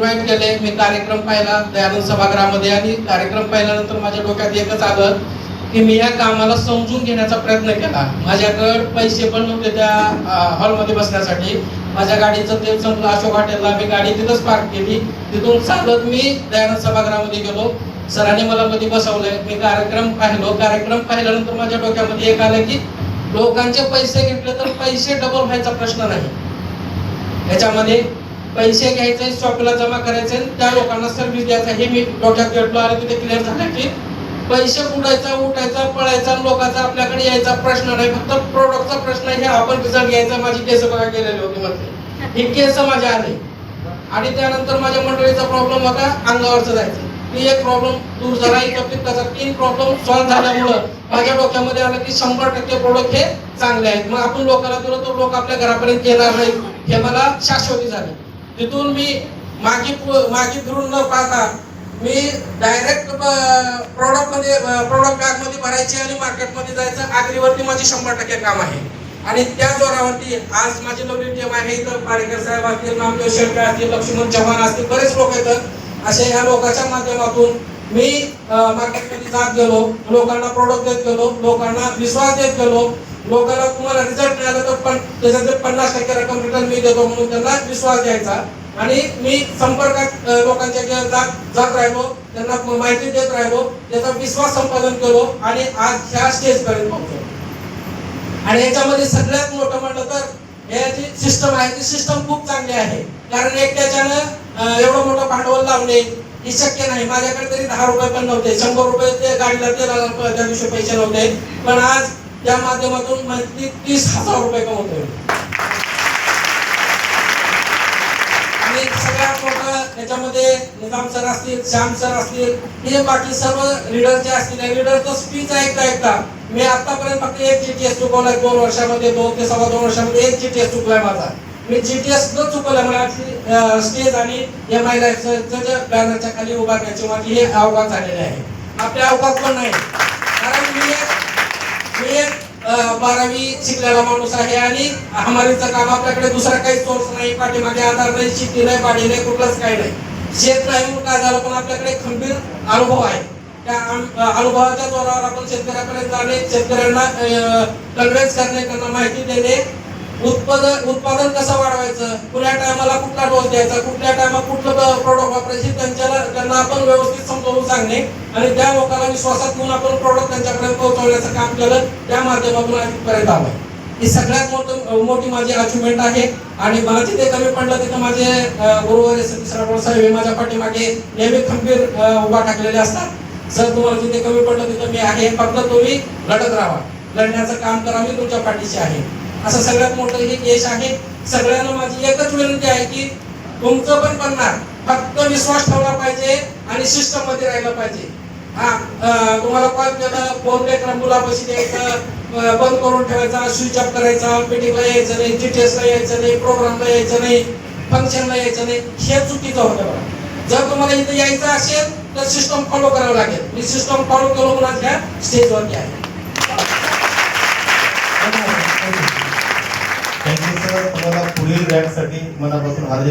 Invite केले. मी कार्यक्रम पाहिला दयानंद सभागृहामध्ये आणि कार्यक्रम पाहिल्यानंतर माझ्या डोक्यात एकच आलं की मी या कामाला समजून घेण्याचा प्रयत्न केला. माझ्याकडे पैसे पण नव्हते त्या हॉलमध्ये बसण्यासाठी. माझ्या गाडीचं तेल संपलं अशोक हॉटेलला. मी गाडी तिथंच पार्क केली. तिथून चालत मी दयानंद सभागृहामध्ये गेलो. सरांनी मला मध्ये बसवलंय. मी कार्यक्रम पाहिलो. कार्यक्रम पाहिल्यानंतर माझ्या डोक्यामध्ये एक आलं की लोकांचे पैसे घेतले तर पैसे डबल व्हायचा प्रश्न नाही. याच्यामध्ये पैसे घ्यायचे, शॉपला जमा करायचे, त्या लोकांना सर्व्हिस द्यायचा हे मी डोक्यात घेतलो. आणि तिथे क्लिअर झालं की पैसे उडायचा, उठायचा, पळायचा, लोकांचा आपल्याकडे यायचा प्रश्न नाही, फक्त प्रोडक्टचा प्रश्न आहे. आपण रिझल्ट घ्यायचा. माझी केस बघा गेलेली होती मध्ये, ही केस माझ्या आले. आणि त्यानंतर माझ्या मंडळीचा प्रॉब्लेम होता अंगावरचं जायचं. ती एक प्रॉब्लेम दूर झाला. पित्ताचा 3 प्रॉब्लेम सॉल्व्ह झाल्यामुळं माझ्या डोक्यामध्ये आलं की 100% प्रोडक्ट हे चांगले आहेत. मग आपण लोकांना दिलं तर लोक आपल्या घरापर्यंत येणार नाही, हे मला शाश्वती झाली. तिथून मी मागे फिरून न पाहता मी डायरेक्ट प्रोडक्ट बॅग मध्ये भरायची आणि मार्केटमध्ये जायचं. आगरीवरती माझी 100% काम आहे. आणि त्या जोरावरती आज माझी नवीन टीम आहे. तर पारेकर साहेब असतील, नामदेव शेळके असतील, लक्ष्मण चव्हाण असतील, बरेच लोक येतात. असे ह्या लोकांच्या माध्यमातून मी मार्केटमध्ये जात गेलो, लोकांना प्रोडक्ट देत गेलो, लोकांना विश्वास देत गेलो. लोकांना तुम्हाला रिझल्ट मिळाला तर पण त्याच्यात 50% रक्कम रिटर्न मी देतो म्हणून त्यांना विश्वास द्यायचा. आणि मी संपर्कात लोकांच्या जात राहिलो, त्यांना माहिती देत राहिलो, त्याचा विश्वास संपादन केलो आणि आज ह्या स्टेज पर्यंत पोहोचलो. आणि याच्यामध्ये सगळ्यात मोठं म्हटलं तर याची सिस्टम आहे, ती सिस्टम खूप चांगली आहे. कारण एकट्याच्यानं एवढं मोठं भांडवल लावणे हे शक्य नाही. माझ्याकडे तरी 10 रुपये पण नव्हते, 100 रुपये ते गाडीला तेलाला त्या दिवशी पैसे नव्हते. पण आज त्या माध्यमातून 30,000 रुपये कमवतोय. आणि सगळ्यात मोठं याच्यामध्ये निजाम सर असतील, श्याम सर असतील, हे बाकी सर्व लीडर जे असतील, लीडरचं स्पीच ऐकता मी आतापर्यंत फक्त एक जीटीएस चुकवलाय 2 वर्षामध्ये, 2 ते 2.25 वर्षामध्ये एक जीटीएस चुकलाय माझा. मी जीटीएस न चुकवल्या मला स्टेज आणि MI लाईफच्या बॅनरच्या खाली उभारण्याची माझी हे अवघात झालेले आहे. आपल्या अवघात पण नाही, कारण मी एक 12वी शिकलेला माणूस आहे आणि हमारीचं काम आपल्याकडे दुसरा काही सोर्स नाही, पाठीमागे आधार नाही, शेती नाही, पाणी नाही, कुठलंच काही नाही. शेत नाही म्हणून काय झालं, पण आपल्याकडे खंबीर अनुभव आहे. त्या अनुभवाच्या जोरावर आपण शेतकऱ्यापर्यंत जाणे, शेतकऱ्यांना कन्व्हिन्स करणे, त्यांना माहिती देणे, उत्पादन कसं वाढवायचं, कुठल्या टायमाला कुठला डोस द्यायचा, कुठल्या टायमाला कुठलं प्रोडक्ट वापरायचे, त्यांना आपण व्यवस्थित समजावून सांगणे आणि त्या लोकांना विश्वासात घेऊन आपण प्रोडक्ट त्यांच्यापर्यंत पोहोचवण्याचं काम केलं. त्या माध्यमातून आजपर्यंत आलोय. ही सगळ्यात मोठी माझी अचिव्हमेंट आहे. आणि मला जिथे कमी पडलं तिथे माझे गुरुवर सरळ साहेब हे माझ्या पाठीमागे नेहमी खंबीर उभा टाकलेले असतात. सर तुम्हाला जिथे कमी पडलं तिथे मी आहे, फक्त तुम्ही लढत राहा, लढण्याचं काम करा, मी तुमच्या पाठीशी आहे. असं सगळ्यात मोठं हे यश आहे. सगळ्यांना माझी एकच विनंती आहे की तुमचं पण बनणार, फक्त विश्वास ठेवला पाहिजे आणि सिस्टम मध्ये राहिलं पाहिजे. तुम्हाला कॉल केला, फोन लेकर मुलापाशी द्यायचं, बंद करून ठेवायचा, स्विच ऑफ करायचा, मीटिंगला यायचं नाही, जीटीएसला यायचं नाही, प्रोग्रामला यायचं नाही, फंक्शनला यायचं नाही, हे चुकीचं होतं बघा. जर तुम्हाला इथे यायचं असेल तर सिस्टम फॉलो करावं लागेल. मी सिस्टम फॉलो केलो म्हणून ह्या स्टेजवरती आहे. Thank you sir. तुम्हाला पुढील रॅकसाठी मनापासून हार्दिक